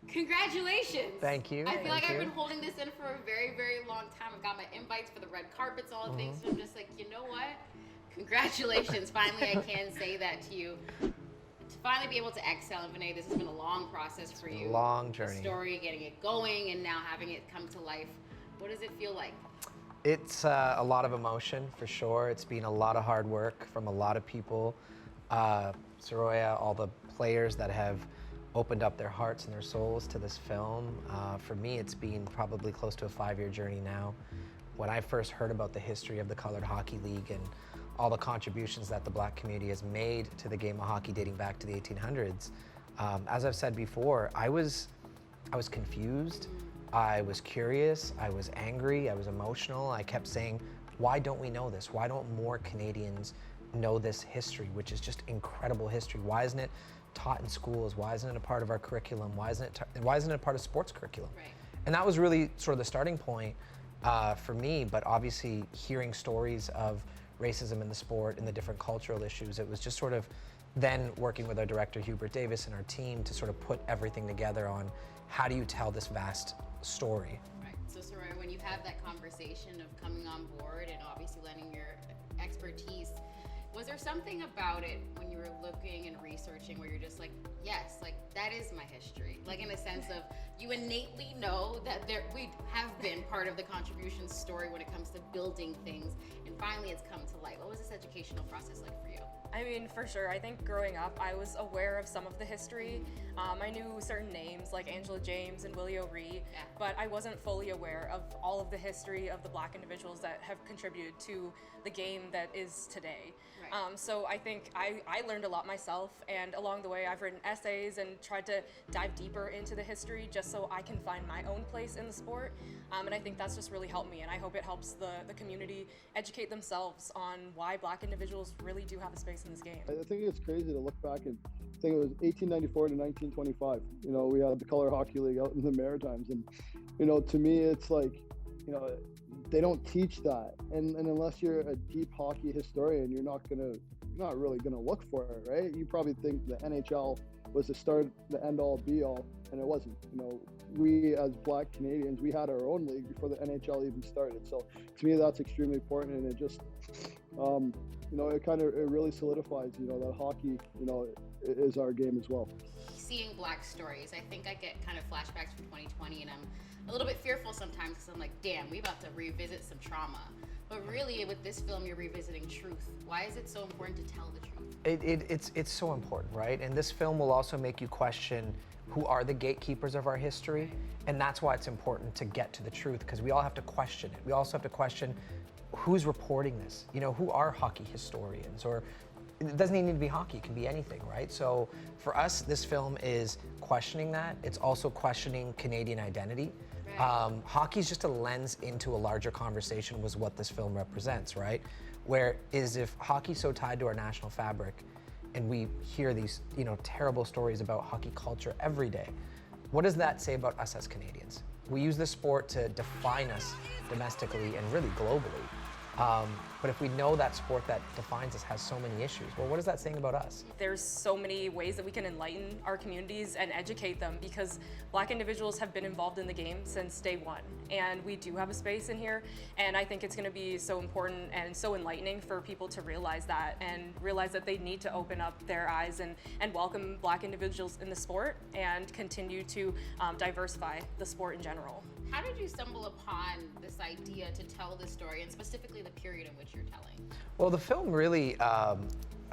Congratulations. Thank you. I feel like Thank I've you. been holding this in for a very, very long time. I've got my invites for the red carpets, all the things. And I'm just like, you know what? Congratulations. Finally, I can say that to you. To finally be able to excel, and Vinay, this has been a long process for you. Long journey. The story, getting it going, and now having it come to life. What does it feel like? It's a lot of emotion, for sure. It's been a lot of hard work from a lot of people. Saroya, all the players that have opened up their hearts and their souls to this film. For me, it's been probably close to a 5-year journey now. When I first heard about the history of the Colored Hockey League and all the contributions that the Black community has made to the game of hockey dating back to the 1800s, as I've said before, I was confused, I was curious, I was angry, I was emotional. I kept saying, why don't we know this? Why don't more Canadians know this history, which is just incredible history? Why isn't it taught in schools? Why isn't it a part of our curriculum? Why isn't it a part of sports curriculum? Right. And that was really sort of the starting point for me, but obviously hearing stories of racism in the sport and the different cultural issues, it was just sort of then working with our director, Hubert Davis, and our team to sort of put everything together on how do you tell this vast story. Right. So, Saroya, when you have that conversation of coming on board and obviously lending your expertise, was there something about it when you were looking and researching where you're just like, yes, like that is my history? Like in a sense of you innately know that we have been part of the contribution story when it comes to building things, and finally it's come to light. What was this educational process like for you? I mean, for sure. I think growing up, I was aware of some of the history. I knew certain names like Angela James and Willie O'Ree, but I wasn't fully aware of all of the history of the Black individuals that have contributed to the game that is today. Right. So I think I learned a lot myself, and along the way I've written essays and tried to dive deeper into the history just so I can find my own place in the sport. And I think that's just really helped me, and I hope it helps the community educate themselves on why Black individuals really do have a space in this game. I think it's crazy to look back and think it was 1894 to 1925. You know, we had the Color Hockey League out in the Maritimes, and you know, to me, it's like, you know, they don't teach that, and unless you're a deep hockey historian, you're not really gonna look for it, right? You probably think the NHL was the start, the end all be all, and it wasn't. You know, we as Black Canadians, we had our own league before the NHL even started. So to me, that's extremely important, and it just, you know, it really solidifies, you know, that hockey, you know, is our game as well. Seeing Black stories, I think I get kind of flashbacks from 2020, and I'm a little bit fearful sometimes because I'm like, damn, we about to revisit some trauma. But really, with this film, you're revisiting truth. Why is it so important to tell the truth? It's so important, right? And this film will also make you question who are the gatekeepers of our history, and that's why it's important to get to the truth, because we all have to question it. We also have to question who's reporting this. You know, who are hockey historians? Or it doesn't even need to be hockey, it can be anything, right? So for us, this film is questioning that. It's also questioning Canadian identity. Hockey is just a lens into a larger conversation, was what this film represents, right? Where is if hockey's so tied to our national fabric, and we hear these, you know, terrible stories about hockey culture every day, what does that say about us as Canadians? We use this sport to define us domestically and really globally. But if we know that sport that defines us has so many issues, well, what is that saying about us? There's so many ways that we can enlighten our communities and educate them, because Black individuals have been involved in the game since day one, and we do have a space in here, and I think it's going to be so important and so enlightening for people to realize that, and realize that they need to open up their eyes and welcome Black individuals in the sport and continue to diversify the sport in general. How did you stumble upon this idea to tell this story, and specifically the period in which you're telling? Well, the film really, I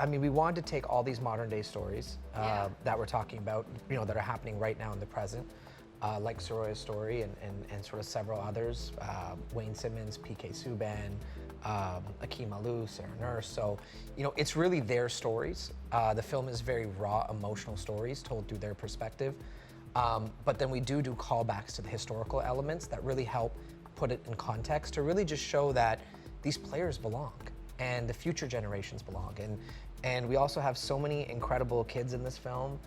mean, we wanted to take all these modern day stories that we're talking about, you know, that are happening right now in the present, like Saroya's story and sort of several others, Wayne Simmonds, PK Subban, Akeem Alou, Sarah Nurse. So, you know, it's really their stories. The film is very raw, emotional stories told through their perspective. But then we do callbacks to the historical elements that really help put it in context to really just show that these players belong and the future generations belong. And we also have so many incredible kids in this film.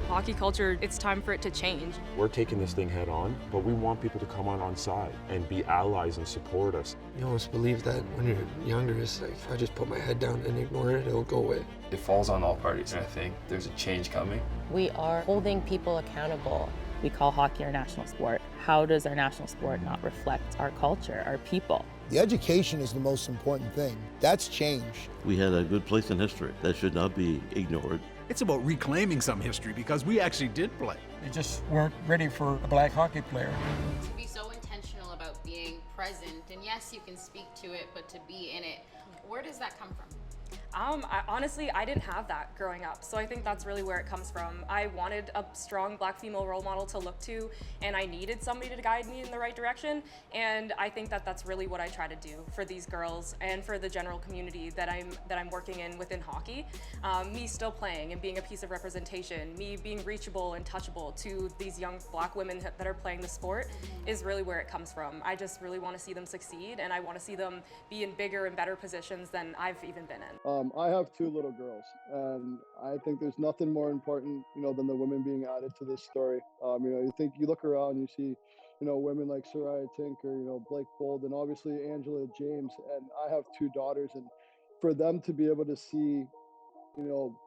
Hockey culture, it's time for it to change. We're taking this thing head on, but we want people to come on side and be allies and support us. You almost believe that when you're younger, it's like, if I just put my head down and ignore it, it'll go away. It falls on all parties, and I think there's a change coming. We are holding people accountable We call hockey our national sport. How does our national sport not reflect our culture, our people? The education is the most important thing. That's change. We had a good place in history that should not be ignored. It's about reclaiming some history because we actually did play. They just weren't ready for a black hockey player. To be so intentional about being present, and yes, you can speak to it, but to be in it, where does that come from? Honestly, I didn't have that growing up, so I think that's really where it comes from. I wanted a strong black female role model to look to, and I needed somebody to guide me in the right direction, and I think that that's really what I try to do for these girls and for the general community that I'm working in within hockey. Me still playing and being a piece of representation, me being reachable and touchable to these young black women that are playing the sport is really where it comes from. I just really want to see them succeed, and I want to see them be in bigger and better positions than I've even been in. I have two little girls, and I think there's nothing more important, than the women being added to this story. You look around, you see, women like Saroya Tinker, Blake Bold, and obviously Angela James, and I have two daughters, and for them to be able to see,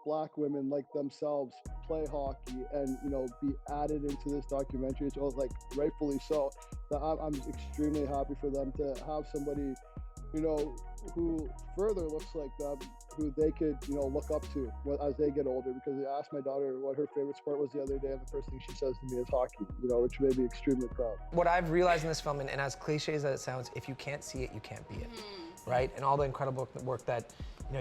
black women like themselves play hockey and, be added into this documentary, so like rightfully so, that I'm extremely happy for them to have somebody, who further looks like them, who they could, look up to as they get older. Because I asked my daughter what her favorite sport was the other day, and the first thing she says to me is hockey, which made me extremely proud. What I've realized in this film, and as cliche as it sounds, if you can't see it, you can't be it, right? And all the incredible work that,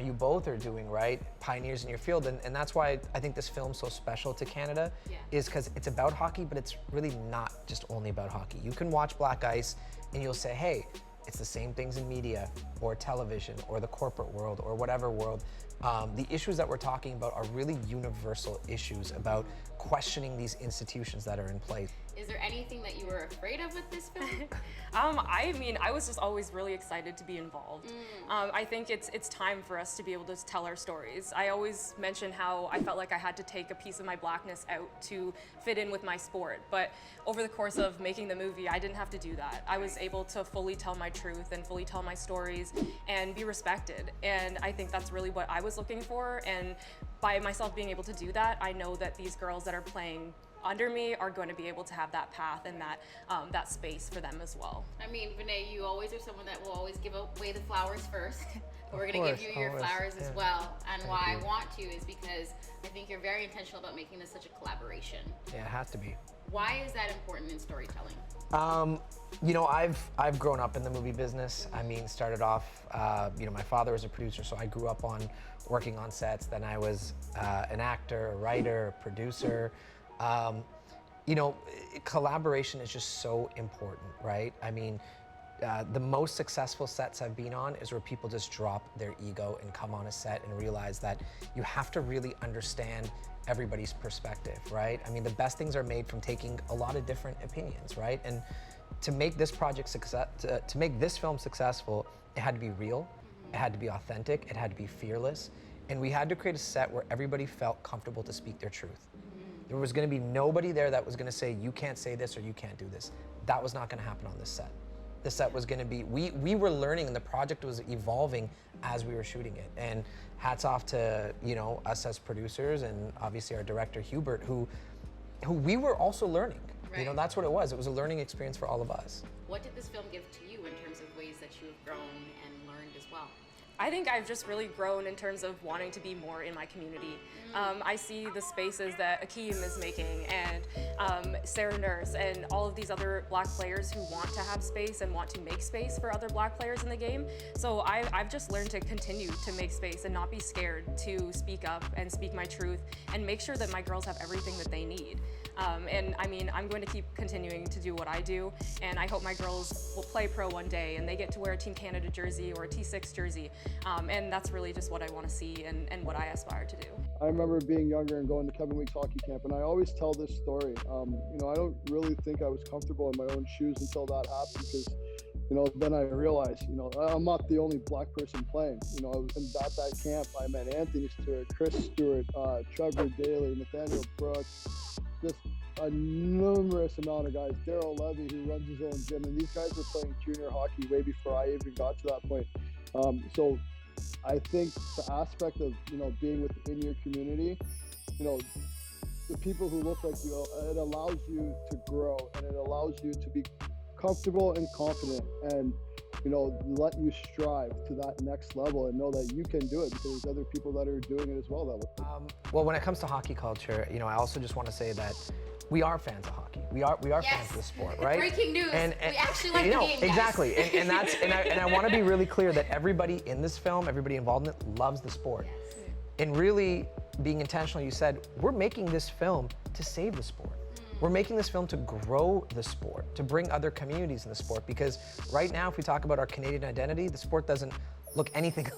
you both are doing, right? Pioneers in your field, and that's why I think this film's so special to Canada, is because it's about hockey, but it's really not just only about hockey. You can watch Black Ice, and you'll say, hey, it's the same things in media or television or the corporate world or whatever world. The issues that we're talking about are really universal issues about questioning these institutions that are in place. Is there anything that you were afraid of with this film? I was just always really excited to be involved. I think it's time for us to be able to tell our stories. I always mention how I felt like I had to take a piece of my blackness out to fit in with my sport, but over the course of making the movie, I didn't have to do that. I was able to fully tell my truth and fully tell my stories and be respected, and I think that's really what I was looking for, and by myself being able to do that, I know that these girls that are playing under me are going to be able to have that path and that space for them as well. I mean, Vinay, you always are someone that will always give away the flowers first. But we're going to give you your flowers as well. And why I want to is because I think you're very intentional about making this such a collaboration. Yeah, it has to be. Why is that important in storytelling? I've grown up in the movie business. I mean, started off, my father was a producer, so I grew up working on sets. Then I was an actor, a writer, a producer. Collaboration is just so important, right? I mean, the most successful sets I've been on is where people just drop their ego and come on a set and realize that you have to really understand everybody's perspective, right? I mean, the best things are made from taking a lot of different opinions, right? And to make this project to make this film successful, it had to be real, it had to be authentic, it had to be fearless, and we had to create a set where everybody felt comfortable to speak their truth. There was going to be nobody there that was going to say, you can't say this or you can't do this. That was not going to happen on this set. The set was going to be, we were learning, and the project was evolving as we were shooting it. And hats off to, us as producers, and obviously our director Hubert, who we were also learning. Right. That's what it was. It was a learning experience for all of us. What did this film give to you in terms of ways that you've grown and learned as well? I think I've just really grown in terms of wanting to be more in my community. I see the spaces that Akeem is making, and Sarah Nurse, and all of these other black players who want to have space and want to make space for other black players in the game. So I've just learned to continue to make space and not be scared to speak up and speak my truth and make sure that my girls have everything that they need. And I mean, I'm going to keep continuing to do what I do, and I hope my girls will play pro one day and they get to wear a Team Canada jersey or a T6 jersey. And that's really just what I want to see and what I aspire to do. I remember being younger and going to Kevin Weeks hockey camp, and I always tell this story. I don't really think I was comfortable in my own shoes until that happened, because then I realized, I'm not the only black person playing. At that camp, I met Anthony Stewart, Chris Stewart, Trevor Daly, Nathaniel Brooks, just a numerous amount of guys. Daryl Levy, who runs his own gym, and these guys were playing junior hockey way before I even got to that point. So I think the aspect of, being within your community, the people who look like you, it allows you to grow, and it allows you to be comfortable and confident, and let you strive to that next level and know that you can do it, because there's other people that are doing it as well. Well, when it comes to hockey culture, I also just want to say that we are fans of hockey. We are fans of the sport, right? Breaking news. And we actually like the game, guys. Exactly. and I want to be really clear that everybody in this film, everybody involved in it, loves the sport. Yes. And really being intentional, you said, we're making this film to save the sport. We're making this film to grow the sport, to bring other communities in the sport, because right now, if we talk about our Canadian identity, the sport doesn't look anything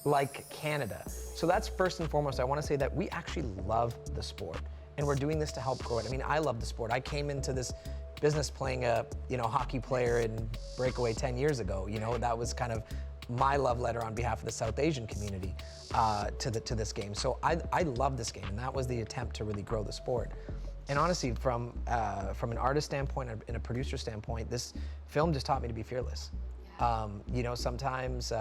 like Canada. So that's first and foremost. I want to say that we actually love the sport, and we're doing this to help grow it. I mean, I love the sport. I came into this business playing a hockey player in breakaway 10 years ago. That was kind of my love letter on behalf of the South Asian community to this game. So I love this game, and that was the attempt to really grow the sport. And honestly, from an artist standpoint and a producer standpoint, this film just taught me to be fearless. Yeah. Sometimes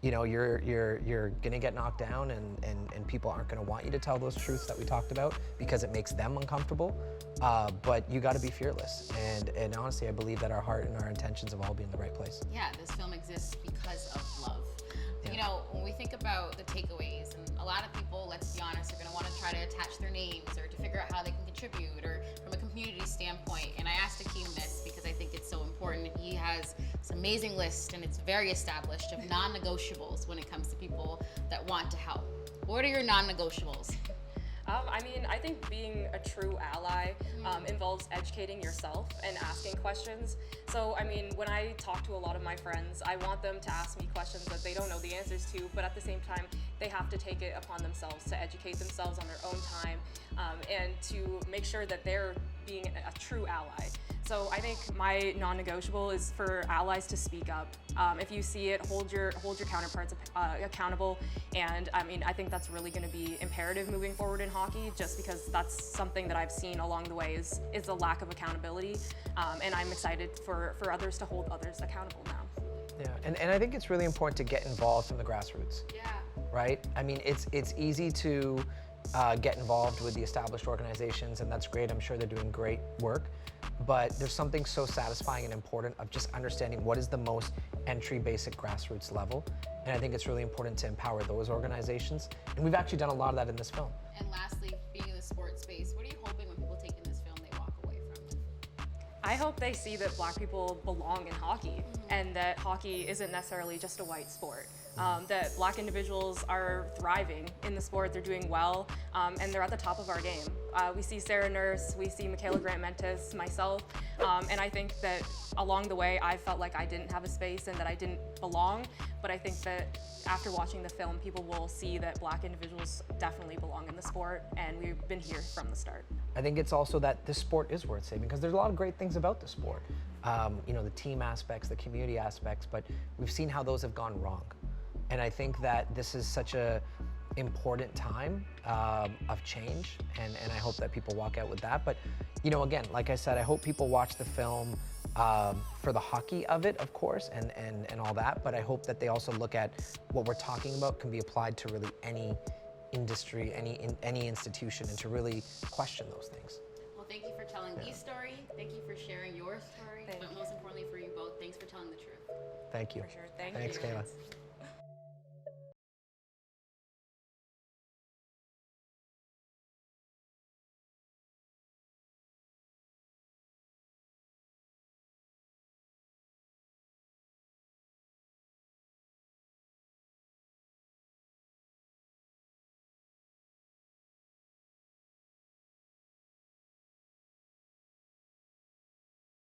you're gonna get knocked down, and people aren't gonna want you to tell those truths that we talked about because it makes them uncomfortable. But you got to be fearless. And honestly, I believe that our heart and our intentions have all been in the right place. Yeah, this film exists because of love. Yeah. When we think about the takeaways, and a lot of people, let's be honest, are going to want to try to attach their names or to figure out how they can contribute, or from a community standpoint. And I asked Akeem this because I think it's so important. He has this amazing list, and it's very established, of non-negotiables when it comes to people that want to help. What are your non-negotiables? I think being a true ally involves educating yourself and asking questions. So, when I talk to a lot of my friends, I want them to ask me questions that they don't know the answers to, but at the same time, they have to take it upon themselves to educate themselves on their own time, and to make sure that they're being a true ally. So I think my non-negotiable is for allies to speak up. If you see it, hold your counterparts accountable. And I think that's really going to be imperative moving forward in hockey, just because that's something that I've seen along the way is the lack of accountability. And I'm excited for others to hold others accountable now. Yeah, and I think it's really important to get involved from the grassroots. Yeah. Right? It's easy to get involved with the established organizations, and that's great. I'm sure they're doing great work. But there's something so satisfying and important of just understanding what is the most entry basic grassroots level. And I think it's really important to empower those organizations. And we've actually done a lot of that in this film. And lastly, being in the sports space, what are you hoping when people take in this film they walk away from it? I hope they see that Black people belong in hockey, and that hockey isn't necessarily just a white sport. That Black individuals are thriving in the sport, they're doing well, and they're at the top of our game. We see Sarah Nurse, we see Michaela Grant-Mentis, myself, and I think that along the way I felt like I didn't have a space and that I didn't belong, but I think that after watching the film, people will see that Black individuals definitely belong in the sport, and we've been here from the start. I think it's also that this sport is worth saving, because there's a lot of great things about the sport. The team aspects, the community aspects, but we've seen how those have gone wrong. And I think that this is such a important time of change, and I hope that people walk out with that. But, again, like I said, I hope people watch the film for the hockey of it, of course, and all that, but I hope that they also look at what we're talking about can be applied to really any industry, any institution, and to really question those things. Well, thank you for telling the story. Thank you for sharing your story. But most importantly for you both, thanks for telling the truth. Thank you. For sure. Thank Thanks, you. Kayla.